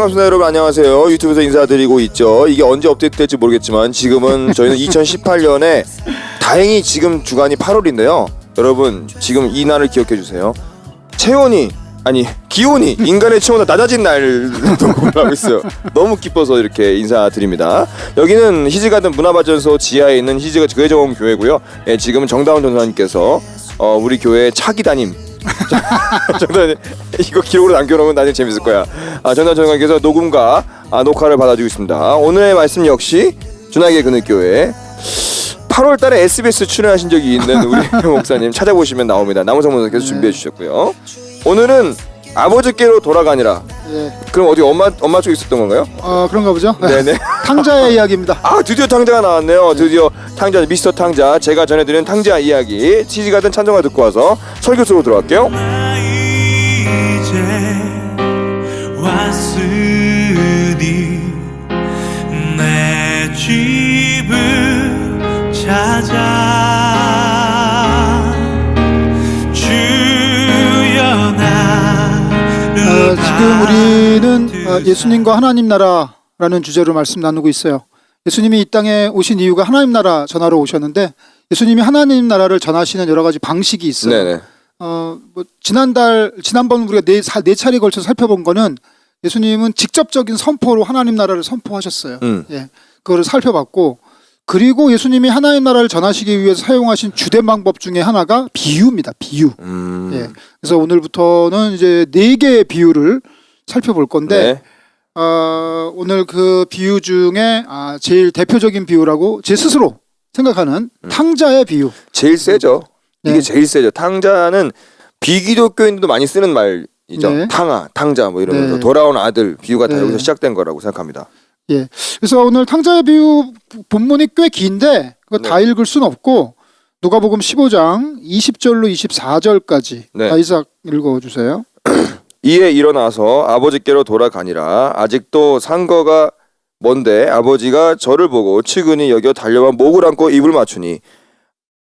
반갑습니다. 여러분 안녕하세요. 유튜브에서 인사드리고 있죠. 이게 언제 업데이트 될지 모르겠지만 지금은 저희는 2018년에 다행히 지금 주간이 8월인데요. 여러분 지금 이 날을 기억해 주세요. 기온이 인간의 체온보다 낮아진 날도 올라오고 있어요. 너무 기뻐서 이렇게 인사드립니다. 여기는 히즈가든 문화발전소 지하에 있는 히즈가든 교회정원 교회고요. 예, 지금 정다운 전사님께서 우리 교회 차기 담임 정다운 이거 기록으로 남겨놓으면 나중에 재밌을 거야. 정다운 전사님께서 녹음과 녹화를 받아주고 있습니다. 오늘의 말씀 역시 준하계 근육교회 8월달에 SBS 출연하신 적이 있는 우리 목사님 찾아보시면 나옵니다. 남우성 목사님께서 준비해 주셨고요. 오늘은 아버지께로 돌아가니라. 예. 그럼 어디 엄마 쪽에 있었던 건가요? 그런가 보죠. 네네. 탕자의 이야기입니다. 드디어 탕자가 나왔네요. 드디어 탕자 미스터 탕자 제가 전해드리는 탕자 이야기 치즈가든 찬송가 듣고 와서 설교 속으로 들어갈게요. 이제 왔으니 내 집을 찾아 지금 우리는 예수님과 하나님 나라라는 주제로 말씀 나누고 있어요. 예수님이 이 땅에 오신 이유가 하나님 나라 전하러 오셨는데 예수님이 하나님 나라를 전하시는 여러 가지 방식이 있어요. 네네. 지난번 우리가 네 차례에 걸쳐서 살펴본 거는 예수님은 직접적인 선포로 하나님 나라를 선포하셨어요. 예, 그거를 살펴봤고 그리고 예수님이 하나님 나라를 전하시기 위해서 사용하신 주된 방법 중에 하나가 비유입니다. 비유. 예. 그래서 오늘부터는 이제 4개의 비유를 살펴볼 건데 오늘 그 비유 중에 제일 대표적인 비유라고 제 스스로 생각하는 탕자의 비유. 제일 세죠. 이게 네. 제일 세죠. 탕자는 비기독교인들도 많이 쓰는 말이죠. 네. 탕자 뭐 이러면서 네. 돌아온 아들 비유가 다 네. 여기서 시작된 거라고 생각합니다. 예. 그래서 오늘 탕자의 비유 본문이 꽤 긴데 그거 다 읽을 순 없고 누가복음 15장 20절로 24절까지 다 이삭 읽어주세요. 이에 일어나서 아버지께로 돌아가니라. 아직도 상거가 먼데 아버지가 저를 보고 측은히 여겨 달려와 목을 안고 입을 맞추니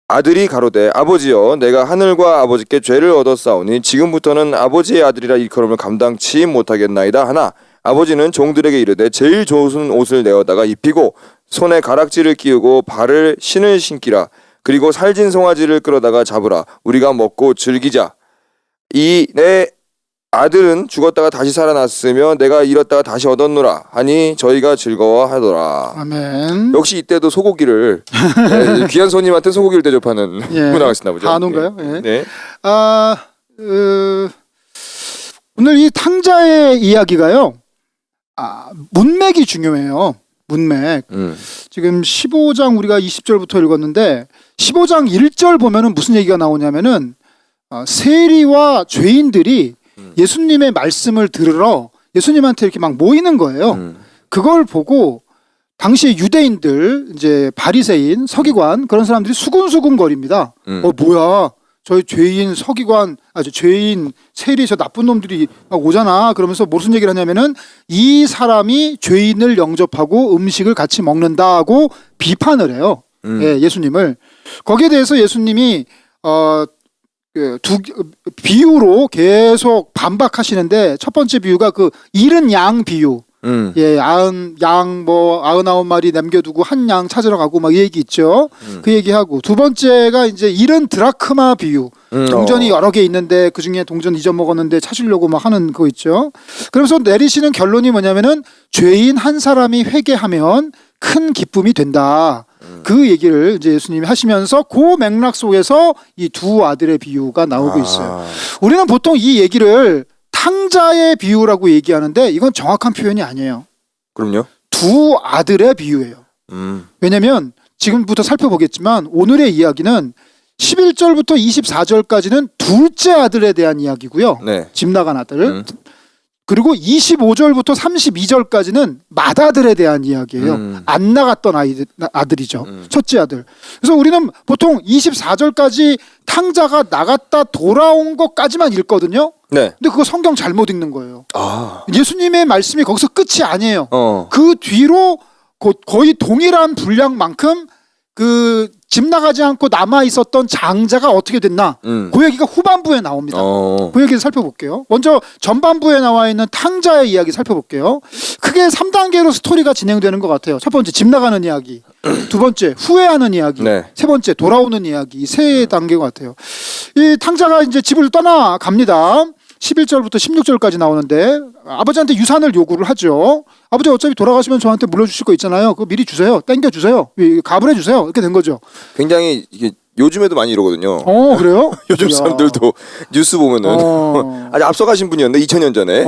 아들이 가로되 아버지여 내가 하늘과 아버지께 죄를 얻었사오니 지금부터는 아버지의 아들이라 일컬음을 감당치 못하겠나이다 하나 아버지는 종들에게 이르되 제일 좋은 옷을 내어다가 입히고 손에 가락지를 끼우고 발을 신을 신기라. 그리고 살진 송아지를 끌어다가 잡으라. 우리가 먹고 즐기자. 이 내 아들은 죽었다가 다시 살아났으며 내가 잃었다가 다시 얻었노라 하니 저희가 즐거워하더라. 아멘. 역시 이때도 소고기를 귀한 손님한테 소고기를 대접하는 문화가 있나 보죠. 한우인가요? 예. 네. 오늘 이 탕자의 이야기가요. 문맥이 중요해요. 문맥. 지금 15장 우리가 20절부터 읽었는데 15장 1절 보면은 무슨 얘기가 나오냐면은 세리와 죄인들이 예수님의 말씀을 들으러 예수님한테 이렇게 막 모이는 거예요. 그걸 보고 당시에 유대인들 이제 바리새인, 서기관 그런 사람들이 수군수군거립니다. 뭐야? 저희 죄인 서기관, 죄인 세리 저 나쁜 놈들이 막 오잖아. 그러면서 무슨 얘기를 하냐면은 이 사람이 죄인을 영접하고 음식을 같이 먹는다고 비판을 해요. 예, 예수님을. 거기에 대해서 예수님이 비유로 계속 반박하시는데 첫 번째 비유가 그 잃은 양 비유. 예, 99마리 남겨두고 한 양 찾으러 가고 막 이 얘기 있죠. 그 얘기하고 두 번째가 이제 잃은 드라크마 비유. 동전이 여러 개 있는데 그 중에 동전 잊어먹었는데 찾으려고 막 하는 거 있죠. 그러면서 내리시는 결론이 뭐냐면은 죄인 한 사람이 회개하면 큰 기쁨이 된다. 그 얘기를 이제 예수님이 하시면서 그 맥락 속에서 이 두 아들의 비유가 나오고 있어요. 우리는 보통 이 얘기를 탕자의 비유라고 얘기하는데 이건 정확한 표현이 아니에요. 그럼요. 두 아들의 비유예요. 왜냐하면 지금부터 살펴보겠지만 오늘의 이야기는 11절부터 24절까지는 둘째 아들에 대한 이야기고요. 네. 집 나간 아들. 그리고 25절부터 32절까지는 맏아들에 대한 이야기예요. 안 나갔던 아들이죠. 첫째 아들. 그래서 우리는 보통 24절까지 탕자가 나갔다 돌아온 것까지만 읽거든요. 네. 근데 그거 성경 잘못 읽는 거예요. 예수님의 말씀이 거기서 끝이 아니에요. 그 뒤로 거의 동일한 분량만큼 그 집 나가지 않고 남아 있었던 장자가 어떻게 됐나? 그 얘기가 후반부에 나옵니다. 그 얘기를 살펴볼게요. 먼저 전반부에 나와 있는 탕자의 이야기 살펴볼게요. 크게 3단계로 스토리가 진행되는 것 같아요. 첫 번째 집 나가는 이야기, 두 번째 후회하는 이야기, 네. 세 번째 돌아오는 이야기, 세 단계 같아요. 이 탕자가 이제 집을 떠나갑니다. 11절부터 16절까지 나오는데 아버지한테 유산을 요구를 하죠. 아버지 어차피 돌아가시면 저한테 물려주실 거 있잖아요. 그거 미리 주세요. 땡겨주세요. 가불해 주세요. 이렇게 된 거죠. 굉장히 이게 요즘에도 많이 이러거든요. 그래요? 요즘 야. 사람들도 뉴스 보면은 아주 앞서가신 분이었는데 2000년 전에.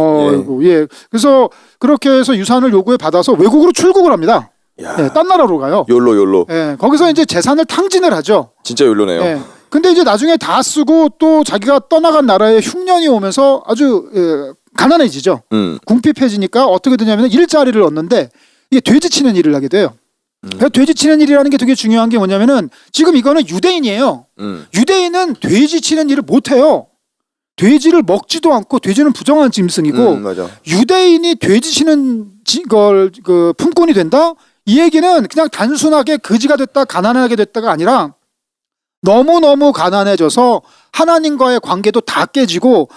예. 예. 그래서 그렇게 해서 유산을 요구해 받아서 외국으로 출국을 합니다. 야. 예, 딴 나라로 가요. 욜로. 예, 거기서 이제 재산을 탕진을 하죠. 진짜 욜로네요. 예. 근데 이제 나중에 다 쓰고 또 자기가 떠나간 나라에 흉년이 오면서 아주 가난해지죠. 궁핍해지니까 어떻게 되냐면 일자리를 얻는데 이게 돼지 치는 일을 하게 돼요. 그래서 돼지 치는 일이라는 게 되게 중요한 게 뭐냐면은 지금 이거는 유대인이에요. 유대인은 돼지 치는 일을 못 해요. 돼지를 먹지도 않고 돼지는 부정한 짐승이고 맞아. 유대인이 돼지 치는 걸 품꾼이 된다? 이 얘기는 그냥 단순하게 거지가 됐다 가난하게 됐다가 아니라 너무너무 가난해져서 하나님과의 관계도 다 깨지고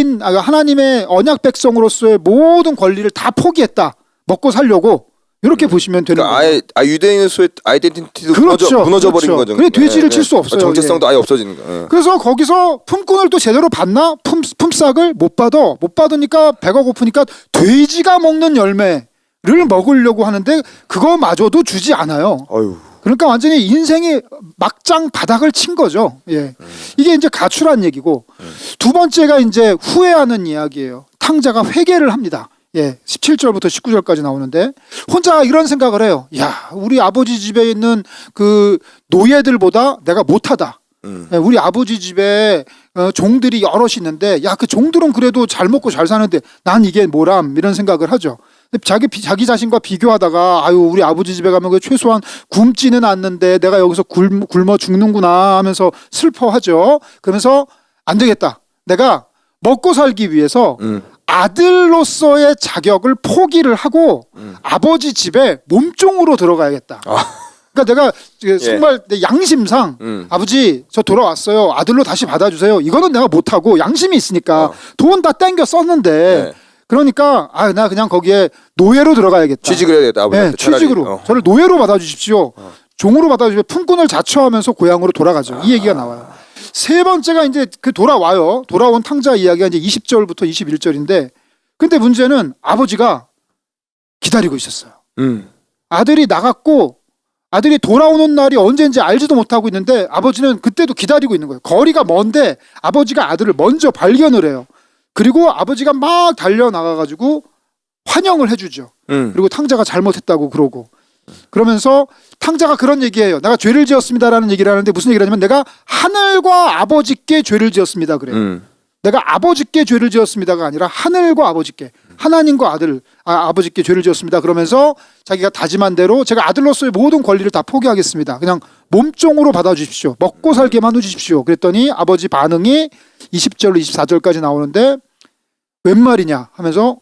하나님의 언약 백성으로서의 모든 권리를 다 포기했다. 먹고 살려고 이렇게 보시면 되는 그러니까 거예요. 아예 유대인으로서의 아이덴티티도 그렇죠. 무너져 버린 그렇죠. 거죠. 그래 돼지를 칠 수 없어요. 정체성도 아예 없어지는 거. 그래서 거기서 품꾼을 또 제대로 받나? 품삯을 못 받아. 못 받으니까 배가 고프니까 돼지가 먹는 열매를 먹으려고 하는데 그거마저도 주지 않아요. 어휴. 그러니까 완전히 인생이 막장 바닥을 친 거죠. 예. 이게 이제 가출한 얘기고 두 번째가 이제 후회하는 이야기예요. 탕자가 회개를 합니다. 예. 17절부터 19절까지 나오는데 혼자 이런 생각을 해요. 야, 우리 아버지 집에 있는 그 노예들보다 내가 못하다. 예, 우리 아버지 집에 종들이 여럿이 있는데 야, 그 종들은 그래도 잘 먹고 잘 사는데 난 이게 뭐람 이런 생각을 하죠. 자기 자신과 비교하다가 아유 우리 아버지 집에 가면 그 최소한 굶지는 않는데 내가 여기서 굶어 죽는구나 하면서 슬퍼하죠. 그러면서 안 되겠다. 내가 먹고 살기 위해서 아들로서의 자격을 포기를 하고 아버지 집에 몸종으로 들어가야겠다. 그러니까 내가 정말 내 양심상 아버지 저 돌아왔어요. 아들로 다시 받아주세요. 이거는 내가 못하고 양심이 있으니까 돈 다 땡겨 썼는데 그러니까 나 그냥 거기에 노예로 들어가야겠다. 취직을 해야 되겠다. 네, 취직으로. 저를 노예로 받아주십시오. 종으로 받아주십시오. 품꾼을 자처하면서 고향으로 돌아가죠. 이 얘기가 나와요. 세 번째가 이제 돌아와요. 돌아온 탕자 이야기가 이제 20절부터 21절인데 근데 문제는 아버지가 기다리고 있었어요. 아들이 나갔고 아들이 돌아오는 날이 언제인지 알지도 못하고 있는데 아버지는 그때도 기다리고 있는 거예요. 거리가 먼데 아버지가 아들을 먼저 발견을 해요. 그리고 아버지가 막 달려나가가지고 환영을 해주죠. 그리고 탕자가 잘못했다고 그러고 그러면서 탕자가 그런 얘기해요. 내가 죄를 지었습니다라는 얘기를 하는데 무슨 얘기를 하냐면 내가 하늘과 아버지께 죄를 지었습니다 그래요. 내가 아버지께 죄를 지었습니다가 아니라 하늘과 아버지께 하나님과 아버지께 죄를 지었습니다. 그러면서 자기가 다짐한 대로 제가 아들로서의 모든 권리를 다 포기하겠습니다. 그냥 몸종으로 받아주십시오. 먹고 살게만 해주십시오. 그랬더니 아버지 반응이 20절로 24절까지 나오는데 웬 말이냐 하면서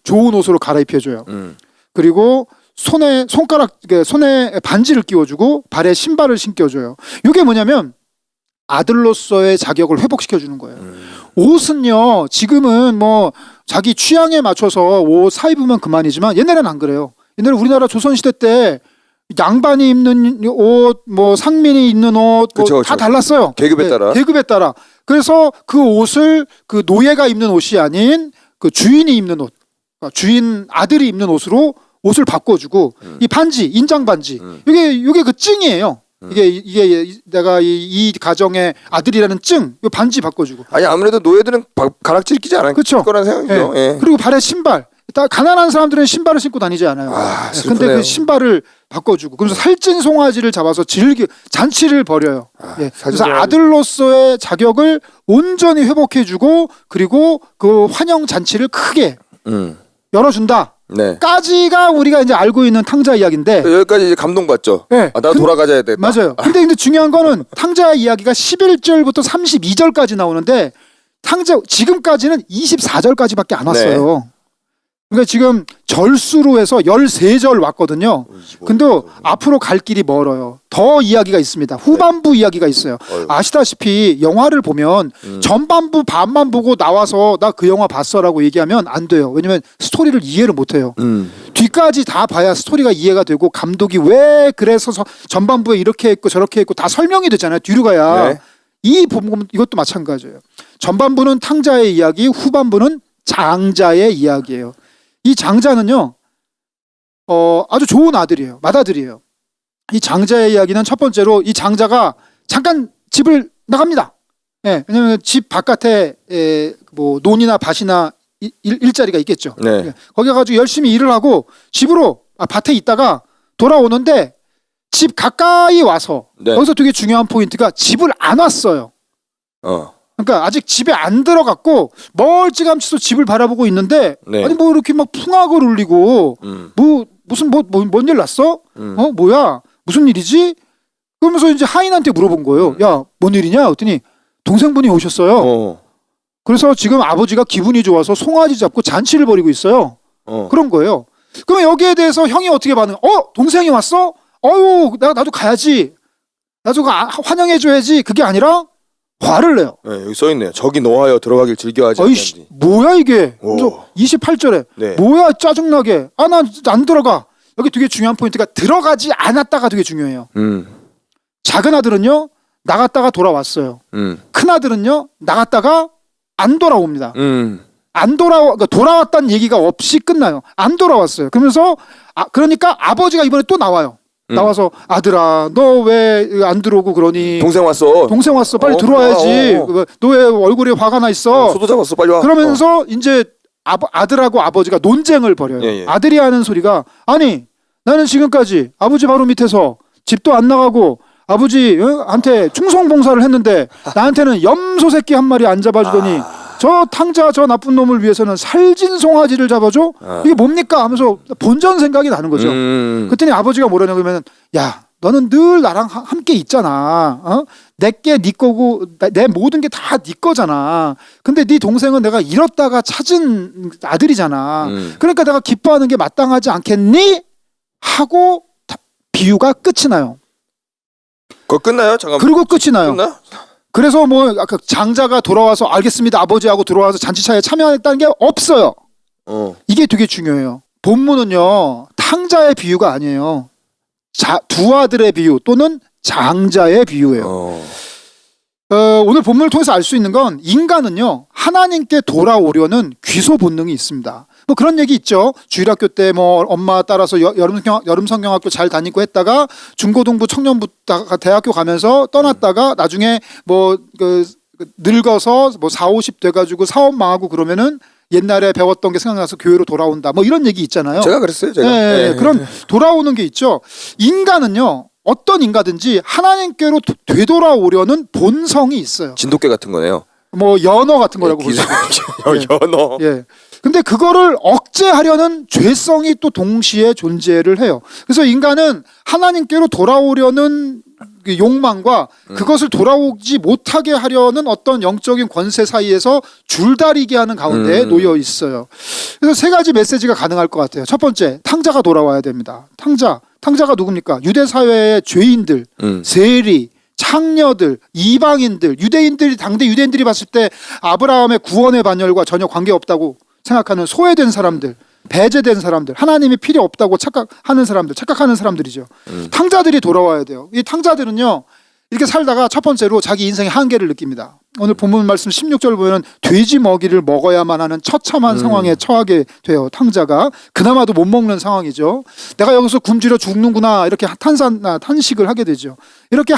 좋은 옷으로 갈아입혀줘요. 그리고 손에 반지를 끼워주고 발에 신발을 신겨줘요. 이게 뭐냐면 아들로서의 자격을 회복시켜주는 거예요. 옷은요 지금은 뭐 자기 취향에 맞춰서 옷 사입으면 그만이지만 옛날에는 안 그래요. 옛날에 우리나라 조선시대 때 양반이 입는 옷, 뭐 상민이 입는 옷, 다 달랐어요. 계급에 따라. 계급에 따라. 그래서 그 옷을 그 노예가 입는 옷이 아닌 그 주인이 입는 옷, 주인 아들이 입는 옷으로 옷을 바꿔주고 이 반지, 인장 반지, 이게 그 증이에요. 이게 내가 이 가정의 아들이라는 증, 이 반지 바꿔주고. 아니 아무래도 노예들은 가락지를 끼지 않을 그렇죠. 거라는 생각이죠. 예. 그리고 발에 신발. 가난한 사람들은 신발을 신고 다니지 않아요. 슬프네요. 근데 그 신발을 바꿔주고 그래서 살찐 송아지를 잡아서 잔치를 벌여요. 그래서 아들로서의 자격을 온전히 회복해주고 그리고 그 환영 잔치를 크게 열어준다. 네. 까지가 우리가 이제 알고 있는 탕자 이야기인데 여기까지 이제 감동받죠. 네. 나도 돌아가야 되겠다. 맞아요. 근데 중요한 거는 탕자 이야기가 11절부터 32절까지 나오는데 지금까지는 24절까지밖에 안 왔어요. 그러니까 지금 절수로 해서 13절 왔거든요. 근데 앞으로 갈 길이 멀어요. 더 이야기가 있습니다. 후반부 이야기가 있어요. 아시다시피 영화를 보면 전반부 반만 보고 나와서 나 그 영화 봤어라고 얘기하면 안 돼요. 왜냐면 스토리를 이해를 못 해요. 뒤까지 다 봐야 스토리가 이해가 되고 감독이 왜 그래서 전반부에 이렇게 했고 저렇게 했고 다 설명이 되잖아요. 뒤로 가야. 네. 이 부분 이것도 마찬가지예요. 전반부는 탕자의 이야기, 후반부는 장자의 이야기예요. 이 장자는요, 아주 좋은 아들이에요. 맏아들이에요. 이 장자의 이야기는 첫 번째로 이 장자가 잠깐 집을 나갑니다. 예, 왜냐하면 집 바깥에 뭐 논이나 밭이나 일자리가 있겠죠. 네. 예, 거기 가가지고 열심히 일을 하고 집으로 밭에 있다가 돌아오는데 집 가까이 와서 네. 여기서 되게 중요한 포인트가 집을 안 왔어요. 그러니까 아직 집에 안 들어갔고 멀찌감치도 집을 바라보고 있는데 네. 아니 뭐 이렇게 막 풍악을 울리고 뭐 무슨 뭔 일 났어? 뭐야? 무슨 일이지? 그러면서 이제 하인한테 물어본 거예요. 야, 뭔 일이냐? 그랬더니 동생분이 오셨어요. 그래서 지금 아버지가 기분이 좋아서 송아지 잡고 잔치를 벌이고 있어요. 그런 거예요. 그러면 여기에 대해서 형이 어떻게 반응? 동생이 왔어? 어유, 나도 가야지. 나도 환영해줘야지. 그게 아니라 화를 내요. 네, 여기 써 있네요. 저기 노하여 들어가길 즐겨하지 어이씨, 않는지. 뭐야 이게? 오. 그래서 28절에 네. 뭐야 짜증나게. 난 안 들어가. 여기 되게 중요한 포인트가 들어가지 않았다가 되게 중요해요. 작은 아들은요 나갔다가 돌아왔어요. 큰 아들은요 나갔다가 안 돌아옵니다. 안 그러니까 돌아왔다는 얘기가 없이 끝나요. 안 돌아왔어요. 그러면서 그러니까 아버지가 이번에 또 나와요. 나와서 아들아 너 왜 안 들어오고 그러니? 동생 왔어. 동생 왔어. 빨리 들어와야지. 너 왜 얼굴에 화가 나 있어? 소도 잡았어. 빨리 와. 그러면서 이제 아들하고 아버지가 논쟁을 벌여요. 예. 아들이 하는 소리가 아니 나는 지금까지 아버지 바로 밑에서 집도 안 나가고 아버지한테 충성봉사를 했는데 나한테는 염소 새끼 한 마리 안 잡아주더니 저 탕자 저 나쁜 놈을 위해서는 살진 송아지를 잡아줘? 이게 뭡니까? 하면서 본전 생각이 나는 거죠. 그랬더니 아버지가 뭐라냐 그러면 야 너는 늘 나랑 함께 있잖아. 내게 네 거고 내 모든 게 다 네 거잖아. 근데 네 동생은 내가 잃었다가 찾은 아들이잖아. 그러니까 내가 기뻐하는 게 마땅하지 않겠니? 하고 비유가 끝이 나요. 그거 끝나요? 잠깐. 그리고 끝이 나요. 끝나? 그래서 뭐 아까 장자가 돌아와서 알겠습니다 아버지하고 들어와서 잔치차에 참여했다는 게 없어요. 이게 되게 중요해요. 본문은요 탕자의 비유가 아니에요. 두 아들의 비유 또는 장자의 비유예요. 오늘 본문을 통해서 알 수 있는 건 인간은요 하나님께 돌아오려는 귀소 본능이 있습니다. 뭐 그런 얘기 있죠. 주일학교 때 뭐 엄마 따라서 여름 성경학교 잘 다니고 했다가 중고등부 청년부 대학교 가면서 떠났다가 나중에 뭐 늙어서 뭐 40, 50 돼가지고 사업 망하고 그러면은 옛날에 배웠던 게 생각나서 교회로 돌아온다. 뭐 이런 얘기 있잖아요. 제가 그랬어요. 제가. 네, 그런 돌아오는 게 있죠. 인간은요 어떤 인간든지 하나님께로 되돌아오려는 본성이 있어요. 진돗개 같은 거네요. 뭐 연어 같은 거라고 볼 수 있어요. 연어. 예. 근데 그거를 억제하려는 죄성이 또 동시에 존재를 해요. 그래서 인간은 하나님께로 돌아오려는 그 욕망과 그것을 돌아오지 못하게 하려는 어떤 영적인 권세 사이에서 줄다리기 하는 가운데 놓여 있어요. 그래서 세 가지 메시지가 가능할 것 같아요. 첫 번째, 탕자가 돌아와야 됩니다. 탕자가 누굽니까? 유대 사회의 죄인들, 세리, 창녀들, 이방인들, 당대 유대인들이 봤을 때 아브라함의 구원의 반열과 전혀 관계없다고 생각하는 소외된 사람들, 배제된 사람들, 하나님이 필요 없다고 착각하는 사람들이죠. 탕자들이 돌아와야 돼요. 이 탕자들은요 이렇게 살다가 첫 번째로 자기 인생의 한계를 느낍니다. 오늘 본문 말씀 16절 보면 돼지 먹이를 먹어야만 하는 처참한 상황에 처하게 돼요. 탕자가 그나마도 못 먹는 상황이죠. 내가 여기서 굶주려 죽는구나 이렇게 탄식을 하게 되죠. 이렇게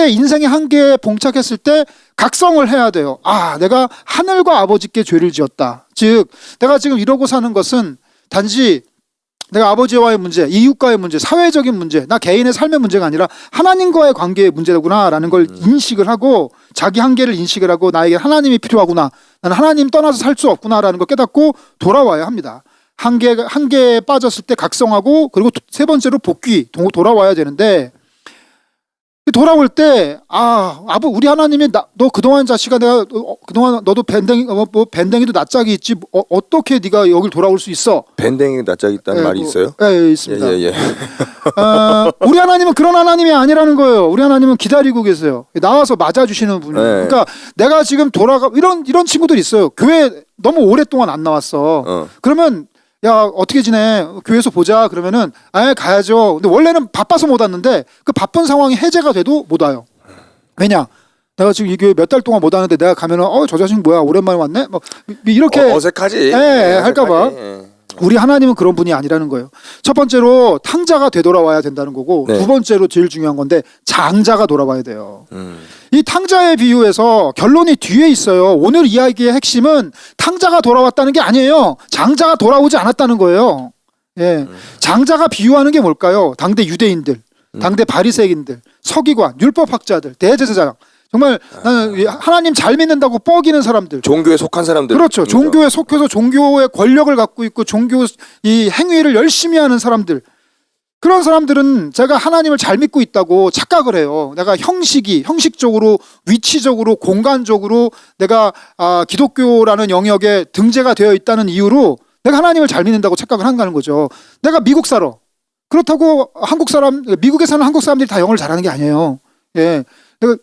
인생의 한계에 봉착했을 때 각성을 해야 돼요. 내가 하늘과 아버지께 죄를 지었다. 즉 내가 지금 이러고 사는 것은 단지 내가 아버지와의 문제, 이웃과의 문제, 사회적인 문제, 나 개인의 삶의 문제가 아니라 하나님과의 관계의 문제구나라는 걸 인식을 하고 자기 한계를 인식을 하고 나에게 하나님이 필요하구나. 나는 하나님 떠나서 살 수 없구나라는 걸 깨닫고 돌아와야 합니다. 한계에 빠졌을 때 각성하고 그리고 세 번째로 돌아와야 되는데 돌아올 때 우리 하나님이 너 그동안 자식아 내가 그동안 너도 밴댕이도 낯짝이 있지 어떻게 네가 여길 돌아올 수 있어? 밴댕이 낯짝이 있다는 말이 있어요? 네, 있습니다. 예. 우리 하나님은 그런 하나님이 아니라는 거예요. 우리 하나님은 기다리고 계세요. 나와서 맞아주시는 분이에요. 네. 그러니까 내가 지금 이런 친구들 있어요. 교회 너무 오랫동안 안 나왔어. 그러면 야 어떻게 지내? 교회에서 보자. 그러면은 가야죠. 근데 원래는 바빠서 못 왔는데 그 바쁜 상황이 해제가 돼도 못 와요. 왜냐? 내가 지금 이 교회 몇 달 동안 못 왔는데 내가 가면은 저 자식 뭐야 오랜만에 왔네? 뭐 이렇게 어색하지. 할까봐. 우리 하나님은 그런 분이 아니라는 거예요. 첫 번째로 탕자가 되돌아와야 된다는 거고 네. 두 번째로 제일 중요한 건데 장자가 돌아와야 돼요. 이 탕자의 비유에서 결론이 뒤에 있어요. 오늘 이야기의 핵심은 탕자가 돌아왔다는 게 아니에요. 장자가 돌아오지 않았다는 거예요. 예. 장자가 비유하는 게 뭘까요? 당대 유대인들, 당대 바리새인들, 서기관, 율법학자들, 대제사장. 정말 나는 하나님 잘 믿는다고 뻐기는 사람들. 종교에 속한 사람들. 그렇죠. 종교에 속해서 종교의 권력을 갖고 있고 종교 이 행위를 열심히 하는 사람들. 그런 사람들은 제가 하나님을 잘 믿고 있다고 착각을 해요. 내가 형식적으로 위치적으로 공간적으로 내가 기독교라는 영역에 등재가 되어 있다는 이유로 내가 하나님을 잘 믿는다고 착각을 한다는 거죠. 내가 미국 살아. 그렇다고 미국에 사는 한국 사람들이 다 영어를 잘하는 게 아니에요. 예.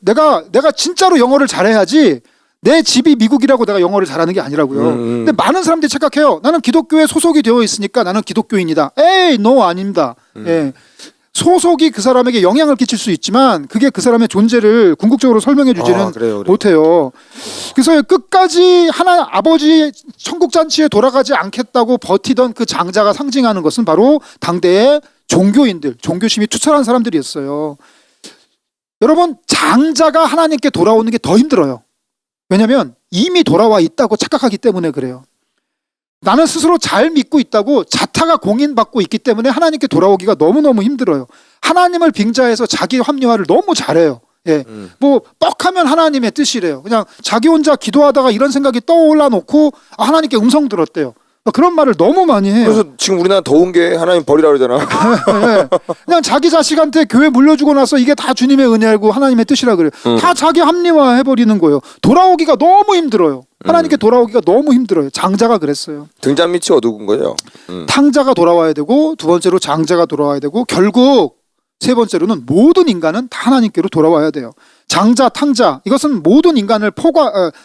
내가 진짜로 영어를 잘해야지 내 집이 미국이라고 내가 영어를 잘하는 게 아니라고요. 근데 많은 사람들이 착각해요. 나는 기독교에 소속이 되어 있으니까 나는 기독교인이다. no, 아닙니다. 예. 소속이 그 사람에게 영향을 끼칠 수 있지만 그게 그 사람의 존재를 궁극적으로 설명해 주지는 못해요. 그래서 끝까지 아버지 천국 잔치에 돌아가지 않겠다고 버티던 그 장자가 상징하는 것은 바로 당대의 종교인들, 종교심이 투철한 사람들이었어요. 여러분, 장자가 하나님께 돌아오는 게 더 힘들어요. 왜냐하면 이미 돌아와 있다고 착각하기 때문에 그래요. 나는 스스로 잘 믿고 있다고 자타가 공인받고 있기 때문에 하나님께 돌아오기가 너무너무 힘들어요. 하나님을 빙자해서 자기 합리화를 너무 잘해요. 예. 뭐 뻑하면 하나님의 뜻이래요. 그냥 자기 혼자 기도하다가 이런 생각이 떠올라 놓고 하나님께 음성 들었대요. 그런 말을 너무 많이 해요. 그래서 지금 우리나라 더운 게 하나님 버리라 그러잖아. 네. 그냥 자기 자식한테 교회 물려주고 나서 이게 다 주님의 은혜고 하나님의 뜻이라 그래요. 다 자기 합리화 해버리는 거예요. 돌아오기가 너무 힘들어요. 하나님께 돌아오기가 너무 힘들어요. 장자가 그랬어요. 등잔 밑이 어두운 거예요. 탕자가 돌아와야 되고 두 번째로 장자가 돌아와야 되고 결국 세 번째로는 모든 인간은 다 하나님께로 돌아와야 돼요. 장자, 탕자 이것은 모든 인간을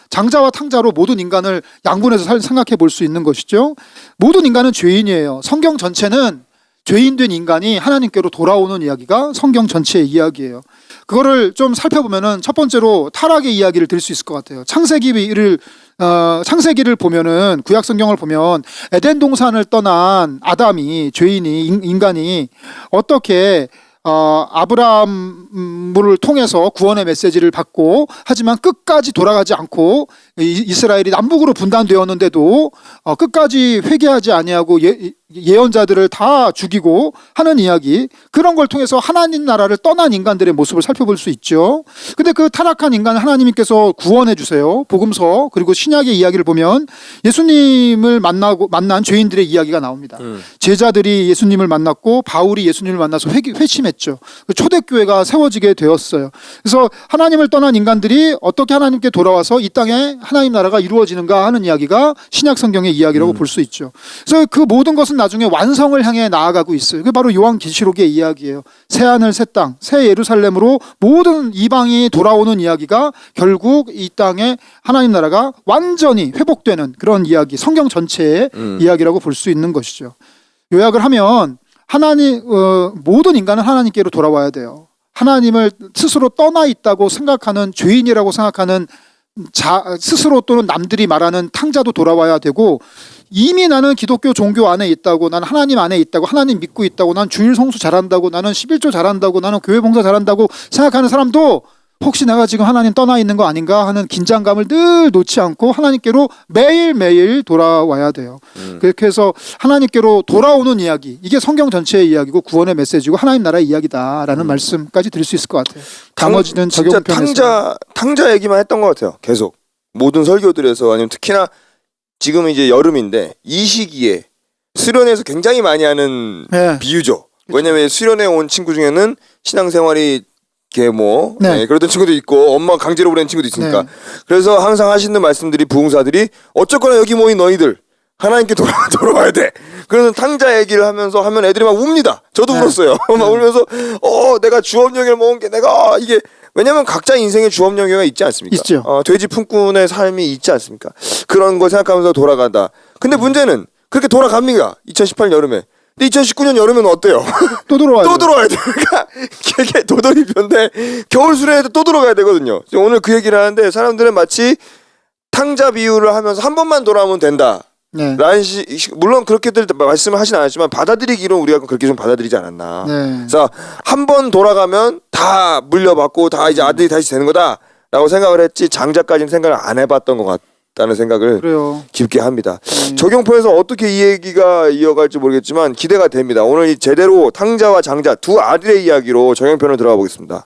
장자와 탕자로 모든 인간을 양분해서 생각해 볼 수 있는 것이죠. 모든 인간은 죄인이에요. 성경 전체는 죄인된 인간이 하나님께로 돌아오는 이야기가 성경 전체의 이야기예요. 그거를 좀 살펴보면은 첫 번째로 타락의 이야기를 드릴 수 있을 것 같아요. 창세기를 보면은 구약 성경을 보면 에덴 동산을 떠난 아담이 죄인이 인간이 어떻게 아브라함을 통해서 구원의 메시지를 받고 하지만 끝까지 돌아가지 않고 이스라엘이 남북으로 분단되었는데도 끝까지 회개하지 아니하고 예언자들을 다 죽이고 하는 이야기, 그런 걸 통해서 하나님 나라를 떠난 인간들의 모습을 살펴볼 수 있죠. 근데 그 타락한 인간을 하나님께서 구원해 주세요. 복음서 그리고 신약의 이야기를 보면 예수님을 만난 죄인들의 이야기가 나옵니다. 제자들이 예수님을 만났고 바울이 예수님을 만나서 회심했죠. 초대교회가 세워지게 되었어요. 그래서 하나님을 떠난 인간들이 어떻게 하나님께 돌아와서 이 땅에 하나님 나라가 이루어지는가 하는 이야기가 신약 성경의 이야기라고 볼 수 있죠. 그래서 그 모든 것은 나중에 완성을 향해 나아가고 있어요. 그게 바로 요한계시록의 이야기예요. 새하늘 새 땅, 새 예루살렘으로 모든 이방이 돌아오는 이야기가 결국 이 땅에 하나님 나라가 완전히 회복되는 그런 이야기, 성경 전체의 이야기라고 볼 수 있는 것이죠. 요약을 하면 모든 인간은 하나님께로 돌아와야 돼요. 하나님을 스스로 떠나 있다고 생각하는 죄인이라고 생각하는 스스로 또는 남들이 말하는 탕자도 돌아와야 되고, 이미 나는 기독교 종교 안에 있다고, 나는 하나님 안에 있다고, 하나님 믿고 있다고, 난 주일 성수 잘한다고, 나는 11조 잘한다고, 나는 교회 봉사 잘한다고 생각하는 사람도 혹시 내가 지금 하나님 떠나 있는 거 아닌가 하는 긴장감을 늘 놓지 않고 하나님께로 매일매일 돌아와야 돼요. 그렇게 해서 하나님께로 돌아오는 이야기, 이게 성경 전체의 이야기고 구원의 메시지고 하나님 나라의 이야기다라는 말씀까지 드릴 수 있을 것 같아요. 나머지는 진짜 적용편에서 탕자 얘기만 했던 것 같아요. 계속 모든 설교들에서, 아니면 특히나 지금 이제 여름인데 이 시기에 수련회에서 굉장히 많이 하는 네. 비유죠. 왜냐하면 수련회 온 친구 중에는 신앙생활이 계모 네. 그러던 친구도 있고 엄마 강제로 보내는 친구도 있으니까 네. 그래서 항상 하시는 말씀들이 부흥사들이 어쨌거나 여기 모인 너희들 하나님께 돌아와야 돼. 그래서 탕자 얘기를 하면서 하면 애들이 막 웁니다. 저도 네. 울었어요. 막 울면서 내가 주업영예를 먹은 게 내가 이게 왜냐면 각자 인생에 주업영예가 있지 않습니까? 있죠. 돼지 품꾼의 삶이 있지 않습니까? 그런 거 생각하면서 돌아간다. 근데 문제는 그렇게 돌아갑니다. 2018년 여름에. 근데 2019년 여름에는 어때요? 또 들어와요. 또 들어와야 돼. 그러니까 이게 도돌이표인데 겨울 수련회도 또 들어가야 되거든요. 오늘 그 얘기를 하는데 사람들은 마치 탕자 비유를 하면서 한 번만 돌아오면 된다. 네. 라는 물론 그렇게들 말씀을 하신 않았지만 받아들이기로 우리가 그렇게 좀 받아들이지 않았나. 네. 그래서 한 번 돌아가면 다 물려받고 다 이제 아들이 다시 되는 거다라고 생각을 했지 장자까지는 생각을 안 해봤던 것 같다는 생각을 그래요. 깊게 합니다. 적용편에서 어떻게 이 얘기가 이어갈지 모르겠지만 기대가 됩니다. 오늘 이 제대로 탕자와 장자 두 아들의 이야기로 적용편을 들어가 보겠습니다.